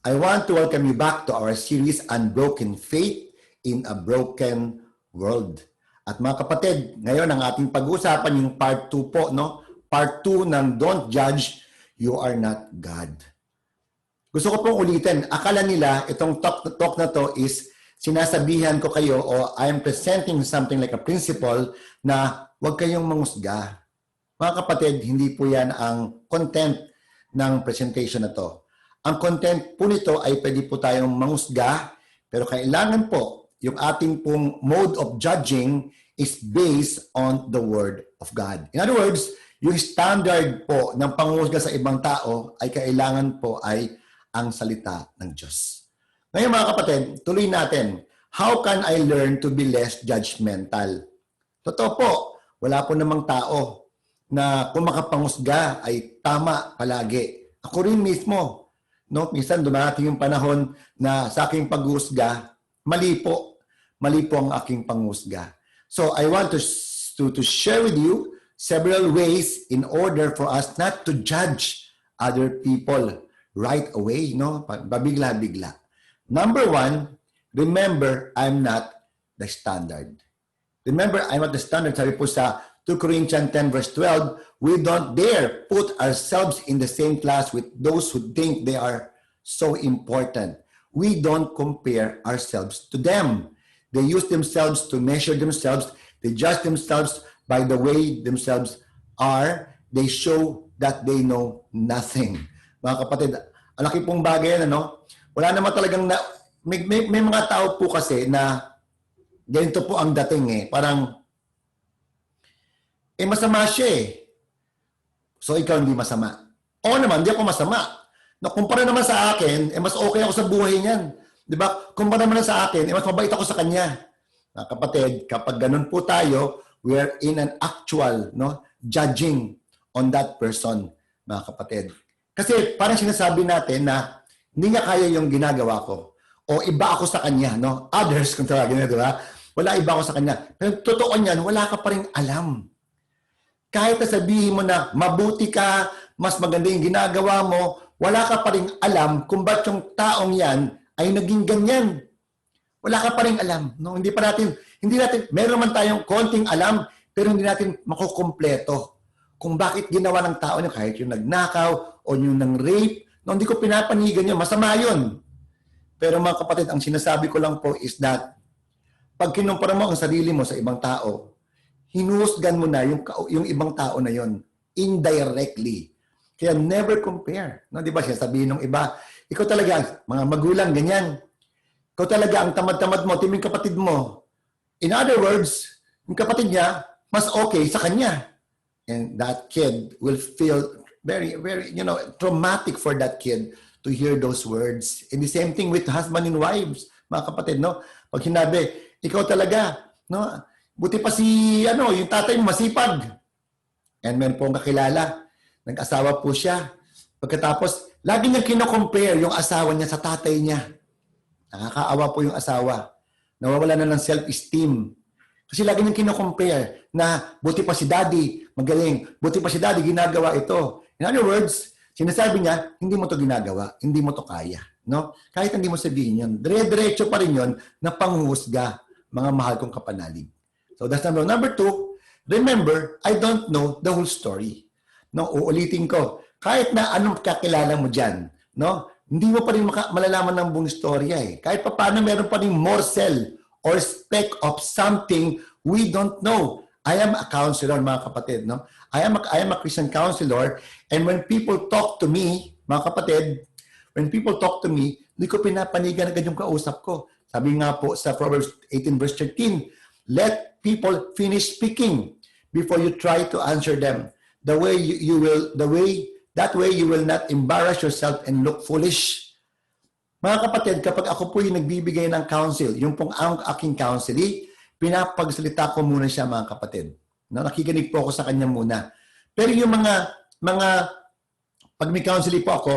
I want to welcome you back to our series, Unbroken Faith in a Broken World. At mga kapatid, ngayon ang ating pag-uusapan yung part 2 po, no? Part 2 ng Don't Judge, You Are Not God. Gusto ko pong ulitin, akala nila itong talk na to is sinasabihan ko kayo o I am presenting something like a principle na huwag kayong mangusga. Mga kapatid, hindi po yan ang content ng presentation na to. Ang content po nito ay pwede po tayong mangusga, pero kailangan po yung ating pong mode of judging is based on the Word of God. In other words, yung standard po ng pangusga sa ibang tao ay kailangan po ay ang salita ng Diyos. Ngayon mga kapatid, tuloy natin. How can I learn to be less judgmental? Totoo po, wala po namang tao na kung makapangusga ay tama palagi. Ako rin mismo. No, minsan dumating yung panahon na sa aking pag-uusga, mali po ang aking pangusga. So I want to share with you several ways in order for us not to judge other people right away, no? Babigla-bigla. Number 1, remember I'm not the standard. Remember I'm not the standard. Sabi po sa 2 Corinthians 10 verse 12, we don't dare put ourselves in the same class with those who think they are so important. We don't compare ourselves to them. They use themselves to measure themselves. They judge themselves by the way themselves are. They show that they know nothing. Mga kapatid, ang laki pong bagay yan, ano? Wala naman talagang, may mga tao po kasi na ganito po ang dating eh. Parang, masama siya eh. So, ikaw hindi masama. Oo naman, hindi ako masama. Kumpara naman sa akin, mas okay ako sa buhay niyan. Di ba? Kumpara naman sa akin, mas mabait ako sa kanya. Mga kapatid, kapag ganun po tayo, we are in an actual judging on that person, mga kapatid. Kasi parang sinasabi natin na hindi niya kaya yung ginagawa ko. O iba ako sa kanya, no? Others, kung tawagin na, di ba? Wala iba ako sa kanya. Pero totoo niyan, wala ka pa rin alam. Kahit na sabihin mo na mabuti ka, mas maganda yung ginagawa mo, wala ka pa rin alam kung ba't yung taong yan ay naging ganyan. Wala ka pa rin alam. No? Hindi natin, meron man tayong konting alam, pero hindi natin makukumpleto kung bakit ginawa ng tao niya, kahit yung nagnakaw o yung nang-rape. No, hindi ko pinapanigan yun. Masama yun. Pero mga kapatid, ang sinasabi ko lang po is that pag kinumpara mo ang sarili mo sa ibang tao, hinuhusgan mo na yung ibang tao na yon indirectly. Kaya never compare. No, di ba? Sabihin ng iba, ikaw talaga, mga magulang, ganyan. Ikaw talaga, ang tamad-tamad mo, timing kapatid mo. In other words, yung kapatid niya, mas okay sa kanya. And that kid will feel very, very, traumatic for that kid to hear those words. And the same thing with husband and wives, mga kapatid, no? Pag hinabi, ikaw talaga, no? Buti pa yung tatay mo masipag. And meron po ang kakilala, nag-asawa po siya. Pagkatapos, lagi niyang kino-compare yung asawa niya sa tatay niya. Nakakaawa po yung asawa. Nawawala na ng self-esteem. Kasi lagi niyang kino-compare na buti pa si daddy, magaling. Buti pa si daddy, ginagawa ito. In other words, sinasabi niya, hindi mo to ginagawa, hindi mo to kaya. No? Kahit hindi mo sabihin yun, dire-diretso pa rin yun na panghuhusga, mga mahal kong kapanalig. So that's number 1. Number 2, remember, I don't know the whole story. No, uulitin ko. Kahit na anong kakilala mo dyan, no, hindi mo pa rin malalaman ng buong storya eh. Kahit pa paano meron pa rin morsel or speck of something we don't know. I am a counselor, mga kapatid. No? I am a Christian counselor, and when people talk to me, mga kapatid, when people talk to me, hindi ko pinapanigan agad yung kausap ko. Sabi nga po sa Proverbs 18 verse 13, let people finish speaking before you try to answer them. That way you will not embarrass yourself and look foolish. Mga kapatid, kapag ako po yung nagbibigay ng counsel, yung pong ang aking counseling, pinapagsalita ko muna siya, mga kapatid. No, nakikinig po ako sa kanya muna. Pero yung mga pag may counseling po ako,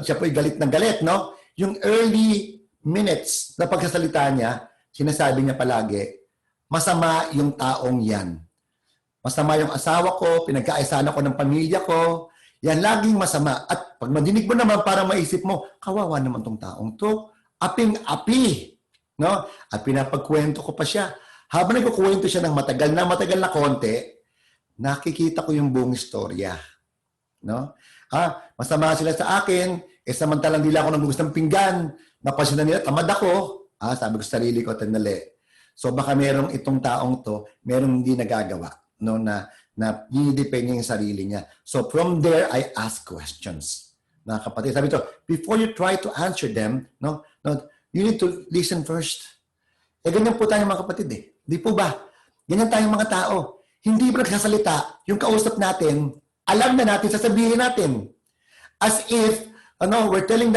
siya po yung galit ng galit, no? Yung early minutes na pagsasalita niya, sinasabi niya palagi, masama yung taong yan. Masama yung asawa ko, pinagkaaysahan ako ng pamilya ko, Yan, laging masama. At pag madinig mo naman, parang maisip mo, kawawa naman tong taong to. Aping-api. No? At pinapagkwento ko pa siya. Habang nagkukwento siya ng matagal na konti, nakikita ko yung buong istorya. No? Masama sila sa akin, samantalang nila ako nagbubus ng pinggan, napansin na nila, tamad ako. Sabi ko sa sarili ko, tandali. So baka merong itong taong to, merong hindi nagagawa, no, na dinidepend niya yung sarili niya. So from there, I ask questions. Mga kapatid, sabi to, before you try to answer them, no, you need to listen first. Ganyan po tayo mga kapatid eh. Di po ba? Ganyan tayong mga tao. Hindi pa nagsasalita, yung kausap natin, alam na natin, sasabihin natin. As if, we're telling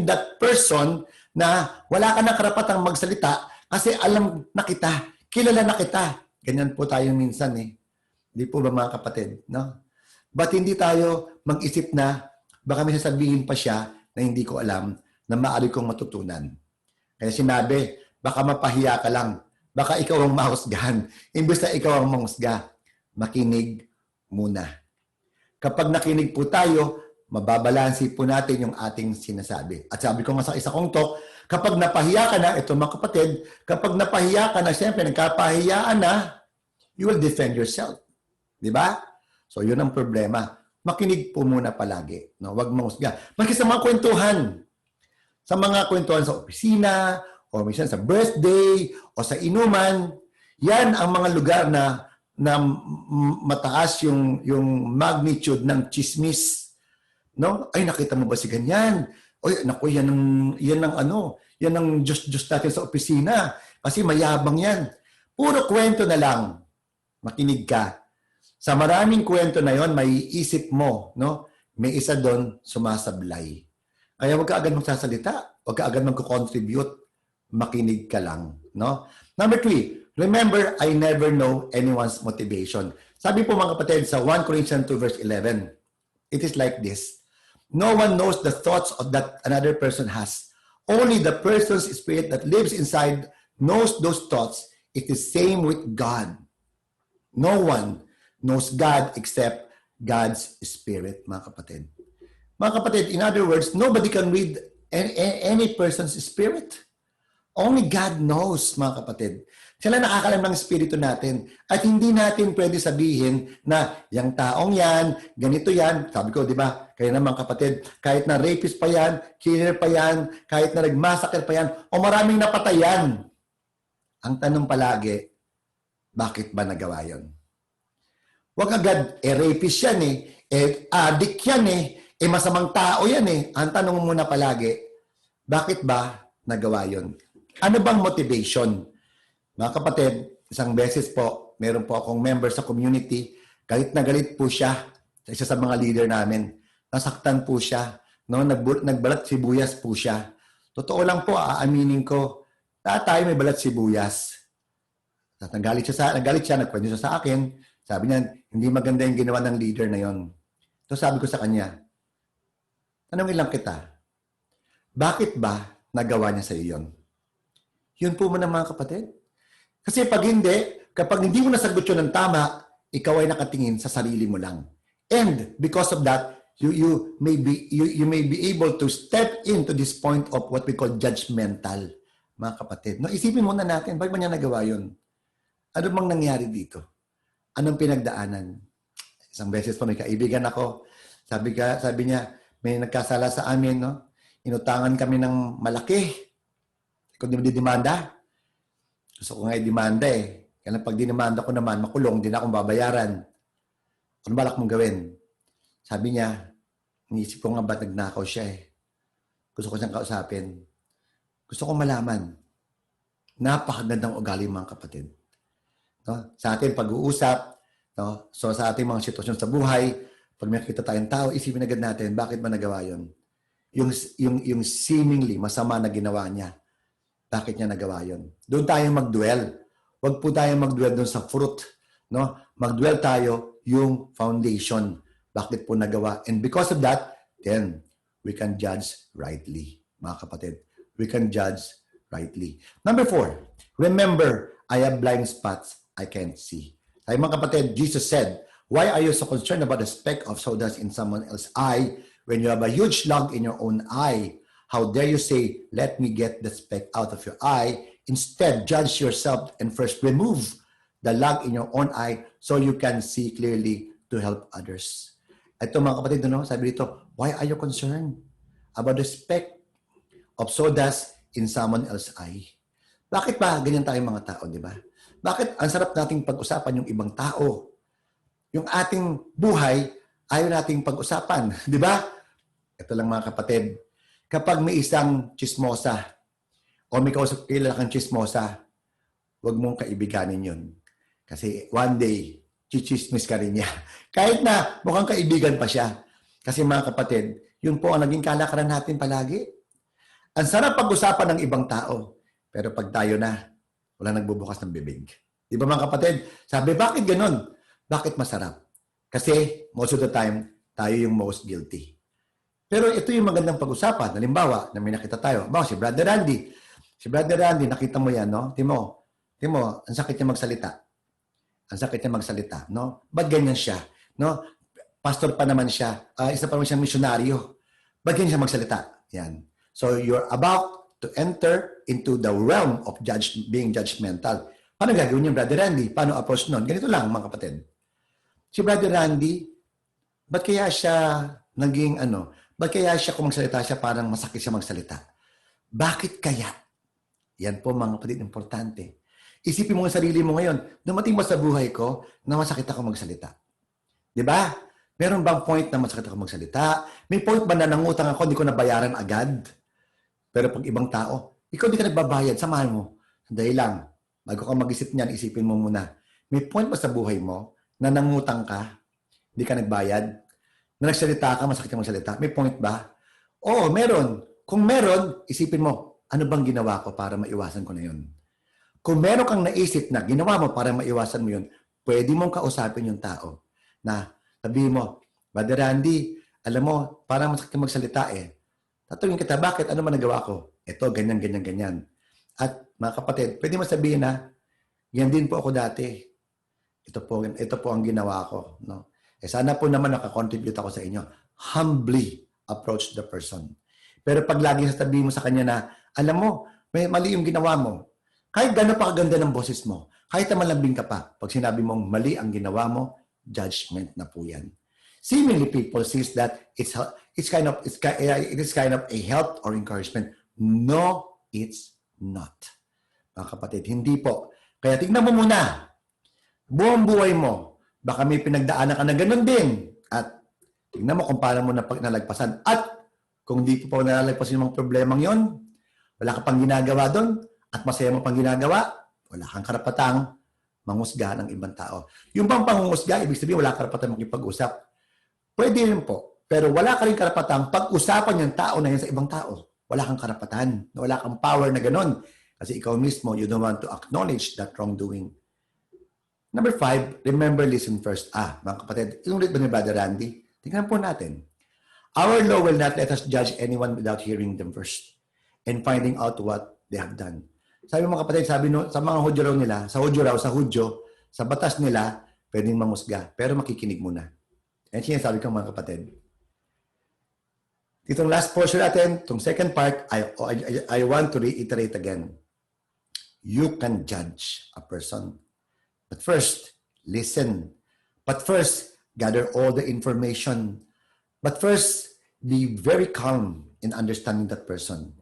that person na wala ka na karapatang magsalita kasi alam na kita, kilala na kita. Ganyan po tayo minsan eh. Di po ba mga kapatid? No? Ba't hindi tayo mag-isip na baka may sasabihin pa siya na hindi ko alam na maaari kong matutunan. Kaya sinabi, baka mapahiya ka lang. Baka ikaw ang mahusgahan. Imbes na ikaw ang mahusga, makinig muna. Kapag nakinig po tayo, mababalansi po natin yung ating sinasabi. At sabi ko nga sa isa kong talk, kapag napahiya ka na, ito mga kapatid, kapag napahiya ka na, siyempre nagkapahiyaan na, you will defend yourself. Di ba? So yun ang problema. Makinig po muna palagi. No? Huwag mahusga. Maski sa mga kwentuhan. Sa mga kwentuhan sa opisina, o minsan sa birthday, o sa inuman, yan ang mga lugar na mataas yung magnitude ng chismis. No? Ay, nakita mo ba si ganyan? Oy, naku, yan ang Diyos natin sa opisina. Kasi mayabang yan. Puro kwento na lang. Makinig ka. Sa maraming kwento na yon, may isip mo, no? May isa doon sumasablay. Kaya huwag ka agad magsasalita. Huwag ka agad magko-contribute. Makinig ka lang, no? Number 3, remember, I never know anyone's motivation. Sabi po mga kapatid sa 1 Corinthians 2 verse 11, it is like this. No one knows the thoughts of that another person has. Only the person's spirit that lives inside knows those thoughts. It is same with God. No one knows God except God's Spirit, mga kapatid. Mga kapatid, in other words, nobody can read any person's spirit. Only God knows, mga kapatid. Sila nakakalam ng espiritu natin. At hindi natin pwede sabihin na yung taong yan, ganito yan. Sabi ko, di ba? Kaya naman kapatid, kahit na rapist pa yan, killer pa yan, kahit na nagmassacre pa yan, o maraming napatayan. Ang tanong palagi, bakit ba nagawa yon? Huwag agad, rapist yan addict yan masamang tao yan Ang tanong muna palagi, bakit ba nagawa yon? Ano bang motivation? Mga kapatid, isang beses po, meron po akong member sa community, galit na galit po siya sa isa sa mga leader namin. Nasaktan po siya. No? Nagbalat sibuyas po siya. Totoo lang po, aaminin ko, tatay may balat sibuyas. Nagalit siya, nagkwento siya sa akin. Sabi niya, hindi maganda yung ginawa ng leader na yon. So sabi ko sa kanya, tanongin lang kita, bakit ba nagawa niya sa iyo yon? Yun po muna mga kapatid. Kasi kapag hindi mo nasagot yun ng tama, ikaw ay nakatingin sa sarili mo lang. And because of that, you may be able to step into this point of what we call judgmental, mga kapatid. No, isipin muna natin, bakit ba niya nagawa yun? Ano bang nangyari dito? Anong pinagdaanan? Isang beses pa may kaibigan ako. Sabi niya, may nagkasala sa amin, no? Inutangan kami ng malaki. Kung di mo didemanda, gusto ko nga i-demanda Kaya pag dinimanda ko naman, makulong, din akong babayaran. Ano balak mong gawin? Sabi niya, iniisip ko nga ba't nagnakaw siya Gusto ko siyang kausapin. Gusto ko malaman. Napakagandang ugali mga kapatid. No? Sa ating pag-uusap, no? So sa ating mga sitwasyon sa buhay, pag nakita tayong tao, isipin agad natin, bakit ba nagawa yun? Yung seemingly masama na ginawa niya. Bakit niya nagawa yun? Doon tayo mag-dwell. Huwag po tayo mag-dwell doon sa fruit. No? Mag-dwell tayo yung foundation. Bakit po nagawa? And because of that, then we can judge rightly. Mga kapatid, we can judge rightly. Number 4, remember, I have blind spots I can't see. Sabi mga kapatid, Jesus said, "Why are you so concerned about the speck of sawdust in someone else's eye when you have a huge log in your own eye? How dare you say, 'Let me get the speck out of your eye'? Instead, judge yourself and first remove the log in your own eye so you can see clearly to help others." Ito mga kapatid, sabi dito, why are you concerned about the speck of sawdust in someone else's eye? Bakit ba ganyan tayong mga tao, di ba? Bakit ang sarap nating pag-usapan yung ibang tao? Yung ating buhay, ayaw nating pag-usapan, di ba? Ito lang mga kapatid, kapag may isang chismosa o may kausap kilala kang chismosa, huwag mong kaibiganin yun. Kasi one day, chichismis ka rin niya. Kahit na mukhang kaibigan pa siya. Kasi mga kapatid, yun po ang naging kalakaran natin palagi. Ang sarap pag-usapan ng ibang tao. Pero pag tayo na, wala nagbubukas ng bibig. Di ba mga kapatid? Sabi, bakit ganun? Bakit masarap? Kasi most of the time, tayo yung most guilty. Pero ito yung magandang pag-usapan. Halimbawa, na may nakita tayo. Si Brother Randy. Si Brother Randy, nakita mo yan, no? Timo, ang sakit niya magsalita. Ang sakit niya magsalita, no? Ba't ganyan siya? No? Pastor pa naman siya. Isa pa naman siyang misyonaryo. Ba't ganyan siya magsalita? Yan. So, you're about to enter into the realm of being judgmental. Paano gagawin niya, Brother Randy? Paano approach nun? Ganito lang, mga kapatid. Si Brother Randy, ba't kaya siya naging ba't kaya siya kung magsalita siya parang masakit siya magsalita? Bakit kaya? Yan po mga kapatid, importante. Isipin mo ang sarili mo ngayon, dumating ba sa buhay ko na masakit ako magsalita? Di ba? Meron bang point na masakit ako magsalita? May point ba na nangutang ako, hindi ko nabayaran agad? Pero pag ibang tao, ikaw di ka nagbabayad, samahan mo. Dahil lang, bago ka mag-isip niyan, isipin mo muna. May point ba sa buhay mo na nangutang ka, hindi ka nagbayad? Na nagsalita ka, masakit ka magsalita? May point ba? Oo, meron. Kung meron, isipin mo, ano bang ginawa ko para maiwasan ko na yun? Kung meron kang naisip na ginawa mo para maiwasan mo yun, pwede mong kausapin yung tao na sabihin mo, Brother Randy, alam mo, parang masakit ka magsalita eh. Tatawin kita, bakit? Ano man nagawa ko? Ito, ganyan, ganyan, ganyan. At mga kapatid, pwede mo sabihin na, yan din po ako dati. Ito po ang ginawa ko. No? Sana po naman nakakontribute ako sa inyo. Humbly approach the person. Pero pag lagi sasabihin mo sa kanya na, alam mo, may mali yung ginawa mo. Kahit gano'n pa kaganda ng boses mo, kahit na malambing ka pa, pag sinabi mong mali ang ginawa mo, judgment na po yan. Seemingly people sees that it is kind of a help or encouragement. No, it's not. Mga kapatid, hindi po. Kaya tignan mo muna. Buong buhay mo, baka may pinagdaanan ka na ganun din. At tignan mo kung paano mo nalagpasan. At kung di po nalalagpasan yung mga problemang yon, wala ka pang ginagawa doon, at masaya mo pang ginagawa, wala kang karapatang mangusga ng ibang tao. Yung bang pangungusga, ibig sabihin wala kang karapatang makipag-usap. Pwede rin po. Pero wala ka rin karapatang pag-usapan yung tao na yan sa ibang tao. Wala kang karapatan. Wala kang power na ganun. Kasi ikaw mismo, you don't want to acknowledge that wrongdoing. Number 5, remember, listen first. Mga kapatid, inulit ba ni Brother Randy? Tingnan po natin. Our law will not let us judge anyone without hearing them first and finding out what they have done. Sabi mga kapatid, sa mga Hudyo raw nila, sa Hudyo, sa batas nila, pwedeng mangusga. Pero makikinig muna. Yan sinasabi ko mga kapatid. Itong last portion natin, itong second part, I want to reiterate again. You can judge a person. But first, listen. But first, gather all the information. But first, be very calm in understanding that person.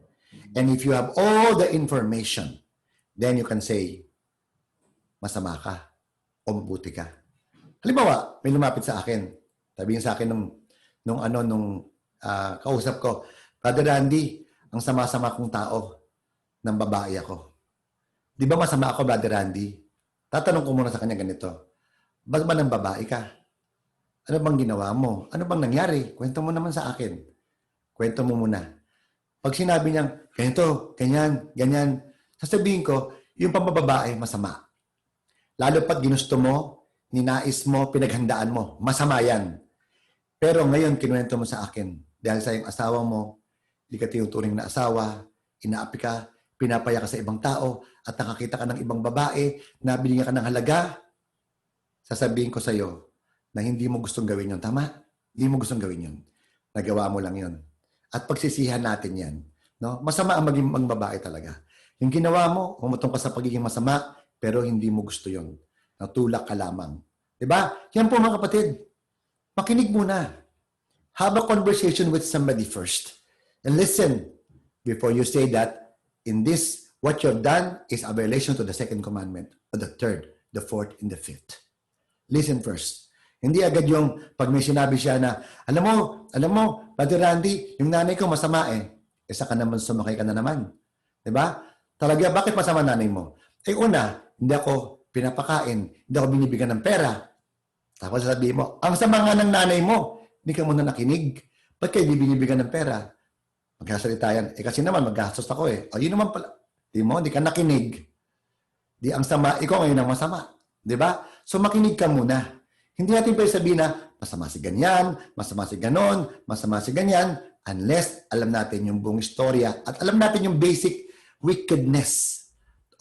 And if you have all the information, then you can say, masama ka o mabuti ka. Halimbawa, may lumapit sa akin. Sabihin sa akin nung kausap ko, Brother Randy, ang sama-sama kong tao ng babae ako. Di ba masama ako, Brother Randy? Tatanong ko muna sa kanya ganito, ba't ba ng babae ka? Ano bang ginawa mo? Ano bang nangyari? Kwento mo naman sa akin. Kwento mo muna. Pag sinabi niyang, ganito, ganyan, ganyan, sasabihin ko, yung pambababae, masama. Lalo pat ginusto mo, ninais mo, pinaghandaan mo, masama yan. Pero ngayon, kinuwento mo sa akin, dahil sa iyong asawa mo, hindi ka tinuturing na asawa, inaapi ka, pinapaya ka sa ibang tao, at nakakita ka ng ibang babae, na binigyan ka ng halaga, sasabihin ko sa'yo na hindi mo gustong gawin yun. Tama? Hindi mo gustong gawin yun. Nagawa mo lang yun. At pagsisihan natin yan. No? Masama ang maging babae talaga. Yung ginawa mo, umutong ka sa pagiging masama, pero hindi mo gusto yun. Natulak ka lamang. Diba? Yan po mga kapatid. Makinig muna. Have a conversation with somebody first. And listen, before you say that, in this, what you've done is a violation to the second commandment, or the third, the fourth, and the fifth. Listen first. Hindi agad yung pag may sinabi siya na, alam mo, Brother Randy, yung nanay ko masama isa ka naman sumakay ka na naman. Diba? Talaga, bakit masama nanay mo? Una, hindi ako pinapakain, hindi ako binibigyan ng pera. Tapos sasabihin mo, ang sama nga ng nanay mo, hindi ka muna nakinig. Ba't kayo binibigyan ng pera? Magkasalita yan. Kasi naman, maggastos ako O yun naman pala. Hindi ka nakinig. Di ang sama, ikaw ngayon ang masama. Diba? So makinig ka muna. Hindi natin pwede sabihin na masama si ganyan, masama si ganon, masama si ganyan, unless alam natin yung buong istorya at alam natin yung basic wickedness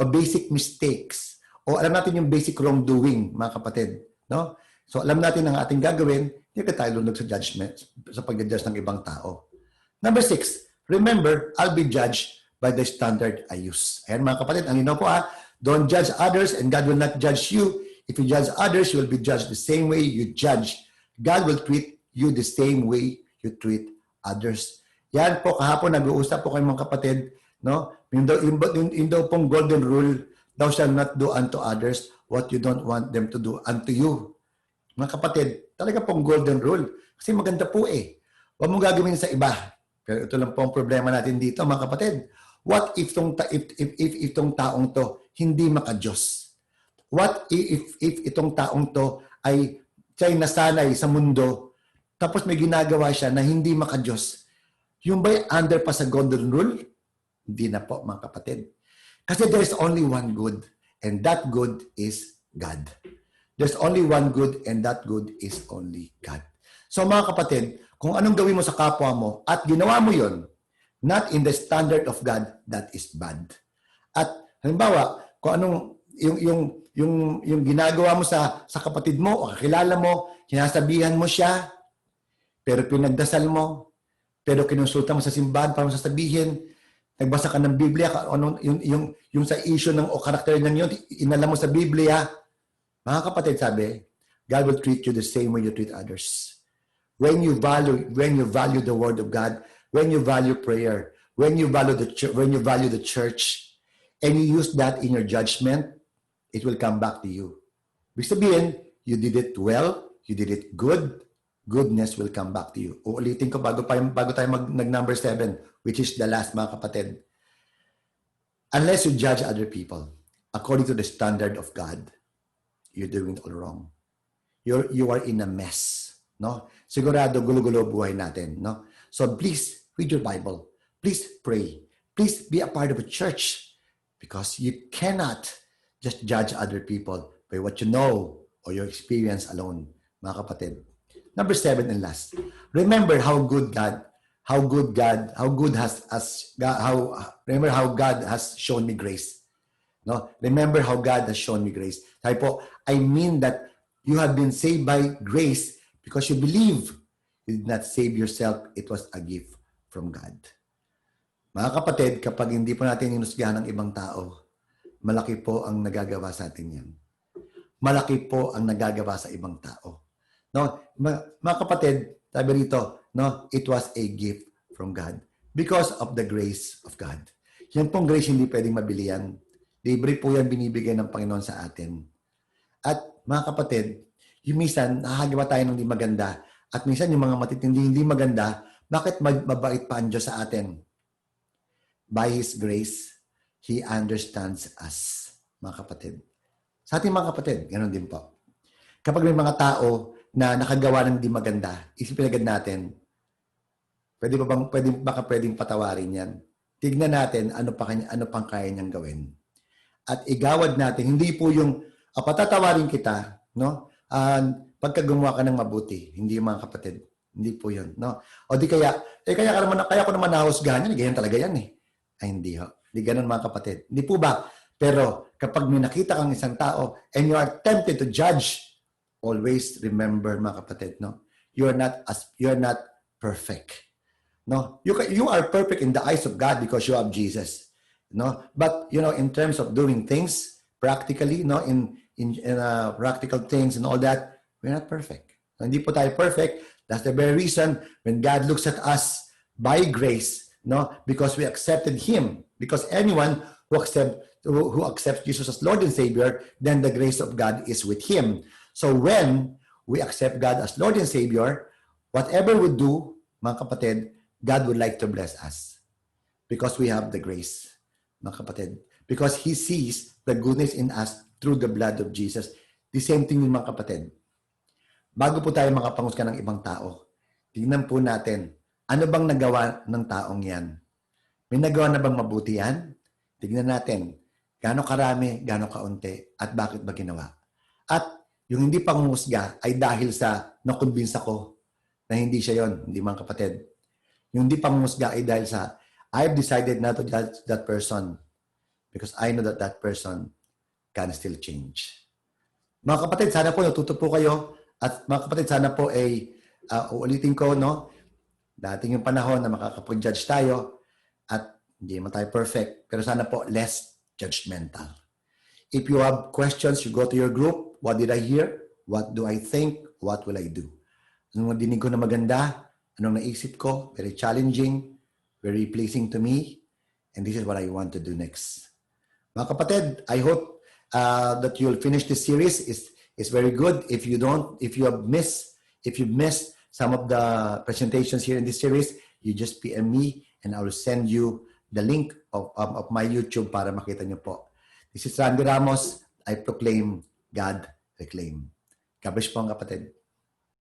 o basic mistakes o alam natin yung basic wrongdoing, mga kapatid. No? So alam natin ang ating gagawin, hindi ka tayo lunod sa judgment, sa pag-judge ng ibang tao. Number 6, remember, I'll be judged by the standard I use. Ayan mga kapatid, ang ino po don't judge others and God will not judge you. If you judge others, you will be judged the same way you judge. God will treat you the same way you treat others. Yan po, kahapon nag-uusap po kayo mga kapatid, no? Yung daw pong golden rule, thou shalt not do unto others what you don't want them to do unto you. Mga kapatid, talaga pong golden rule. Kasi maganda po Huwag mong gagawin sa iba. Pero ito lang po ang problema natin dito, mga kapatid. What if itong taong to hindi maka-Diyos? What if itong taong to ay siya'y nasanay sa mundo, tapos may ginagawa siya na hindi maka-Diyos? Yung ba'y under pa sa golden rule? Hindi na po, mga kapatid. Kasi there's only one good, and that good is God. There's only one good, and that good is only God. So mga kapatid, kung anong gawin mo sa kapwa mo at ginawa mo yon, not in the standard of God, that is bad. At halimbawa, kung anong yung ginagawa mo sa kapatid mo o kakilala mo, sinasabihan mo siya, pero pinagdasal mo, pero kinonsulta mo sa simbahan para mo sasabihin, nagbasa ka ng Biblia, yung sa issue ng o karakter ng yun, inalam mo sa Biblia, mga kapatid, sabi, God will treat you the same way you treat others. When you value the Word of God, when you value prayer, when you value the church, and you use that in your judgment, it will come back to you. Ibig sabihin, you did it well, you did it good, goodness will come back to you. Uulitin ko bago tayo nag-number 7, which is the last, mga kapatid. Unless you judge other people according to the standard of God, you're doing it all wrong. You are in a mess. No? Sigurado, gulo-gulo buhay natin. No? So please, read your Bible. Please pray. Please be a part of a church because you cannot just judge other people by what you know or your experience alone, mga kapatid. Number 7 and last. Remember how God has shown me grace. No? Remember how God has shown me grace. Sabi po, I mean that you have been saved by grace because you believe. You did not save yourself. It was a gift from God. Mga kapatid, kapag hindi po natin inusgahan ng ibang tao, malaki po ang nagagawa sa atin yan. Malaki po ang nagagawa sa ibang tao. No, mga kapatid, sabi rito, no, it was a gift from God because of the grace of God. Yan pong grace hindi pwedeng mabili yan. Libre po yan binibigay ng Panginoon sa atin. At mga kapatid, yung minsan, nakakagawa tayo ng hindi maganda. At minsan yung mga matitindi hindi maganda, bakit mabait pa ang Diyos sa atin? By His grace, He understands us, mga kapatid. Sa ating mga kapatid, ganoon din po. Kapag may mga tao na nakagawa ng di maganda, isipin agad natin, baka pwedeng patawarin yan. Tignan natin ano pang kaya niyang gawin. At igawad natin, hindi po yung patatawarin kita, no? Pagka gumawa ka ng mabuti, hindi mga kapatid. Hindi po yun, no? O di kaya ko naman nahusgahan yan, ganyan talaga yan Ay, hindi ho. Hindi ganun mga kapatid. Hindi po ba? Pero kapag may nakita kang isang tao and you are tempted to judge always remember, mga kapatid, no? You're not perfect. No, you are perfect in the eyes of God because you have Jesus. No, but in terms of doing things practically, no, in practical things and all that, we're not perfect. Hindi po tayo perfect. That's the very reason when God looks at us by grace, no, because we accepted Him. Because anyone who accepts Jesus as Lord and Savior, then the grace of God is with him. So when we accept God as Lord and Savior, whatever we do, mga kapatid, God would like to bless us because we have the grace, mga kapatid. Because He sees the goodness in us through the blood of Jesus. The same thing yung mga kapatid. Bago po tayo makapangusga ng ibang tao, tingnan po natin, ano bang nagawa ng taong yan? May nagawa na bang mabuti yan? Tingnan natin, gaano karami, gaano kaunti, at bakit ba ginawa? At yung hindi pangungusga ay dahil sa nakumbins ako na hindi siya yon, hindi mga kapatid. Yung hindi pangungusga ay dahil sa I've decided not to judge that person because I know that that person can still change. Mga kapatid, sana po natuto po kayo at mga kapatid, sana po ay uulitin ko, no? Dating yung panahon na makakapag-judge tayo at hindi man tayo perfect, pero sana po less judgmental. If you have questions, you go to your group. What did I hear? What do I think? What will I do? Anong dinig ko na maganda? Anong naisip ko? Very challenging, very pleasing to me. And this is what I want to do next. Mga kapatid, I hope that you'll finish this series. It's very good. If you missed some of the presentations here in this series, you just PM me and I will send you the link of my YouTube para makita nyo po. This is Randy Ramos. I proclaim, God reclaim. God bless po ang kapatid.